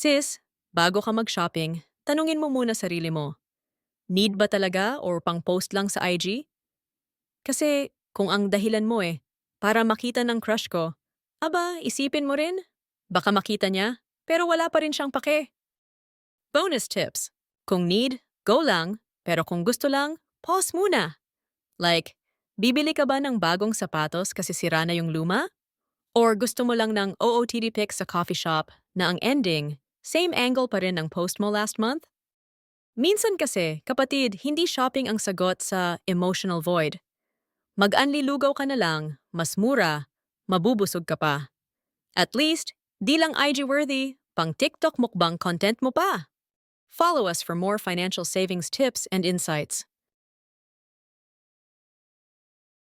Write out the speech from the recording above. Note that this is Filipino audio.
Sis, bago ka mag-shopping, tanungin mo muna sarili mo, need ba talaga or pang-post lang sa IG? Kasi kung ang dahilan mo para makita ng crush ko, aba, isipin mo rin, baka makita niya, pero wala pa rin siyang pake. Bonus tips. Kung need, go lang, pero kung gusto lang, pause muna. Like, bibili ka ba ng bagong sapatos kasi sira na yung luma? Or gusto mo lang ng OOTD pic sa coffee shop na ang ending, same angle pa rin ang post mo last month? Minsan kasi, kapatid, hindi shopping ang sagot sa emotional void. Mag-anlilugaw ka na lang, mas mura, mabubusog ka pa. At least, di lang IG-worthy, pang TikTok mukbang content mo pa. Follow us for more financial savings tips and insights.